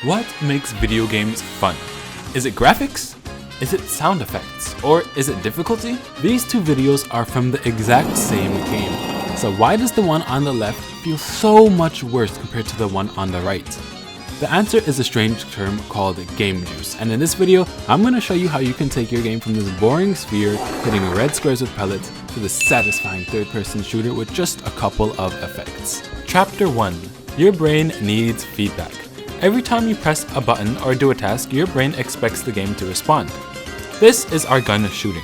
What makes video games fun? Is it graphics? Is it sound effects? Or is it difficulty? These two videos are from the exact same game. So why does the one on the left feel so much worse compared to the one on the right? The answer is a strange term called game juice, and in this video, I'm going to show you how you can take your game from this boring sphere hitting red squares with pellets to the satisfying third-person shooter with just a couple of effects. Chapter 1. Your brain needs feedback. Every time you press a button or do a task, your brain expects the game to respond. This is our gun shooting.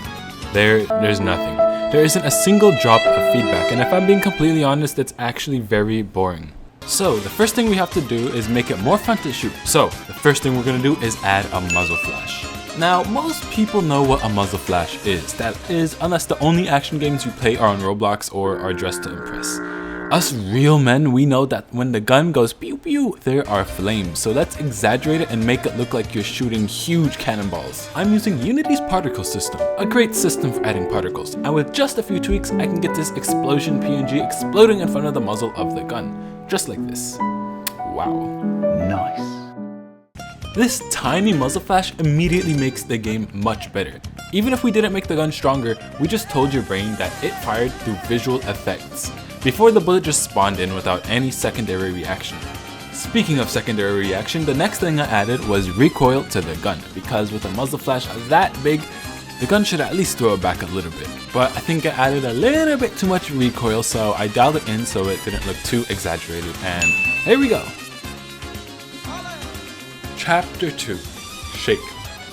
There's nothing. There isn't a single drop of feedback, and if I'm being completely honest, it's actually very boring. So the first thing we have to do is make it more fun to shoot. So the first thing we're going to do is add a muzzle flash. Now, most people know what a muzzle flash is. That is, unless the only action games you play are on Roblox or are dressed to impress. Us real men, we know that when the gun goes pew pew, there are flames. So let's exaggerate it and make it look like you're shooting huge cannonballs. I'm using Unity's particle system, a great system for adding particles. And with just a few tweaks, I can get this explosion PNG exploding in front of the muzzle of the gun. Just like this. Wow. Nice. This tiny muzzle flash immediately makes the game much better. Even if we didn't make the gun stronger, we just told your brain that it fired through visual effects, before the bullet just spawned in without any secondary reaction. Speaking of secondary reaction, the next thing I added was recoil to the gun, because with a muzzle flash that big, the gun should at least throw it back a little bit. But I think I added a little bit too much recoil, so I dialed it in so it didn't look too exaggerated, and here we go. Chapter 2. Shake.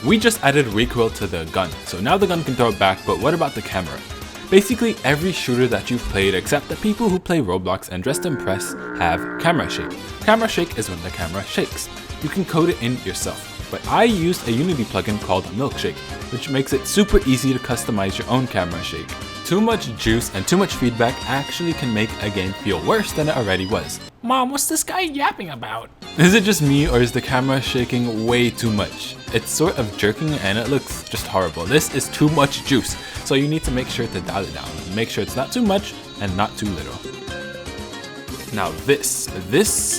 We just added recoil to the gun, so now the gun can throw it back, but what about the camera? Basically, every shooter that you've played except the people who play Roblox and Dress to Impress have camera shake. Camera shake is when the camera shakes. You can code it in yourself. But I used a Unity plugin called Milkshake, which makes it super easy to customize your own camera shake. Too much juice and too much feedback actually can make a game feel worse than it already was. Mom, what's this guy yapping about? Is it just me, or is the camera shaking way too much? It's sort of jerking and it looks just horrible. This is too much juice, so you need to make sure to dial it down. Make sure it's not too much and not too little. Now this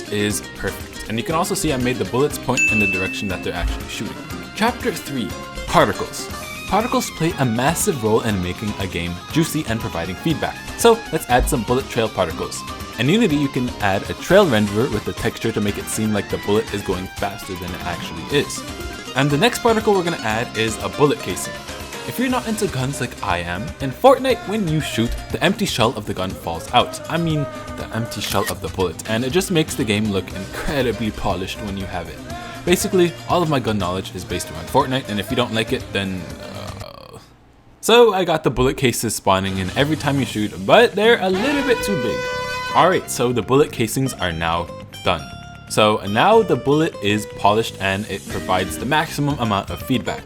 is perfect. And you can also see I made the bullets point in the direction that they're actually shooting. Chapter 3. Particles. Particles play a massive role in making a game juicy and providing feedback. So let's add some bullet trail particles. In Unity, you can add a trail renderer with the texture to make it seem like the bullet is going faster than it actually is. And the next particle we're going to add is a bullet casing. If you're not into guns like I am, in Fortnite when you shoot, the empty shell of the gun falls out. I mean, the empty shell of the bullet, and it just makes the game look incredibly polished when you have it. Basically, all of my gun knowledge is based around Fortnite, and if you don't like it, then So I got the bullet cases spawning in every time you shoot, but they're a little bit too big. Alright, so the bullet casings are now done. So now the bullet is polished and it provides the maximum amount of feedback.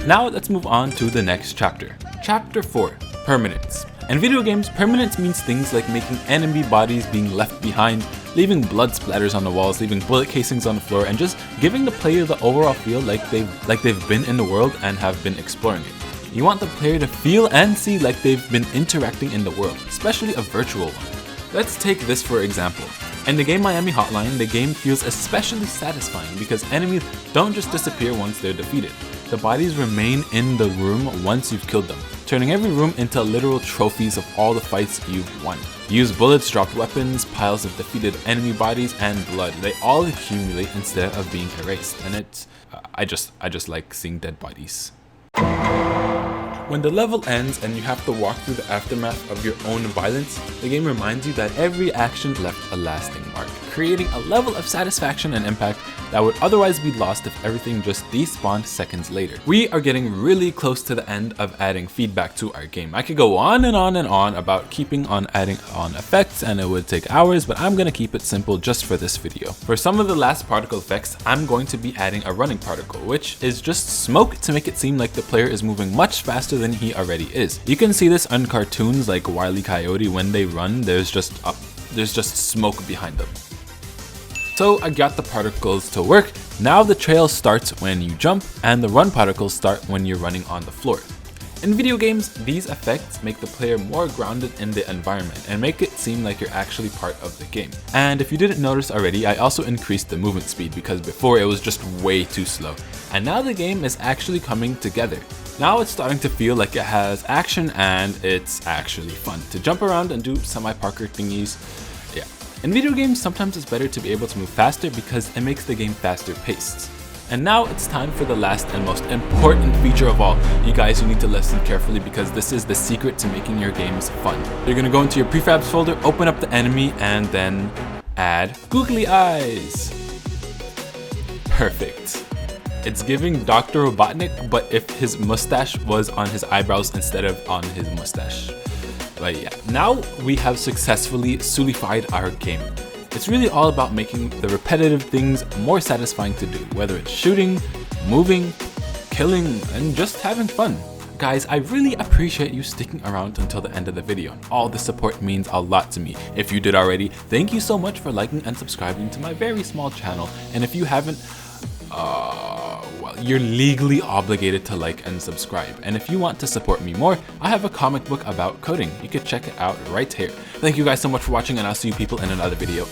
Now let's move on to the next chapter. Chapter 4. Permanence. In video games, permanence means things like making enemy bodies being left behind, leaving blood splatters on the walls, leaving bullet casings on the floor, and just giving the player the overall feel like they've been in the world and have been exploring it. You want the player to feel and see like they've been interacting in the world, especially a virtual one. Let's take this for example. In the game Miami Hotline, the game feels especially satisfying because enemies don't just disappear once they're defeated. The bodies remain in the room once you've killed them, turning every room into literal trophies of all the fights you've won. Use bullets, dropped weapons, piles of defeated enemy bodies, and blood. They all accumulate instead of being erased, and I just like seeing dead bodies. When the level ends and you have to walk through the aftermath of your own violence, the game reminds you that every action left a lasting mark, creating a level of satisfaction and impact that would otherwise be lost if everything just despawned seconds later. We are getting really close to the end of adding feedback to our game. I could go on and on and on about keeping on adding on effects, and it would take hours, but I'm gonna keep it simple just for this video. For some of the last particle effects, I'm going to be adding a running particle, which is just smoke to make it seem like the player is moving much faster than he already is. You can see this on cartoons like Wile E. Coyote. When they run, there's just smoke behind them. So I got the particles to work. Now the trail starts when you jump and the run particles start when you're running on the floor. In video games, these effects make the player more grounded in the environment and make it seem like you're actually part of the game. And if you didn't notice already, I also increased the movement speed because before it was just way too slow. And now the game is actually coming together. Now it's starting to feel like it has action and it's actually fun to jump around and do semi-parkour thingies. Yeah. In video games, sometimes it's better to be able to move faster because it makes the game faster paced. And now it's time for the last and most important feature of all. You guys, you need to listen carefully because this is the secret to making your games fun. You're gonna go into your prefabs folder, open up the enemy, and then add googly eyes. Perfect. It's giving Dr. Robotnik, but if his mustache was on his eyebrows instead of on his mustache. But yeah, now we have successfully Sulified our game. It's really all about making the repetitive things more satisfying to do, whether it's shooting, moving, killing, and just having fun. Guys, I really appreciate you sticking around until the end of the video. All the support means a lot to me. If you did already, thank you so much for liking and subscribing to my very small channel. And if you haven't, well, you're legally obligated to like and subscribe. And if you want to support me more, I have a comic book about coding. You can check it out right here. Thank you guys so much for watching, and I'll see you people in another video.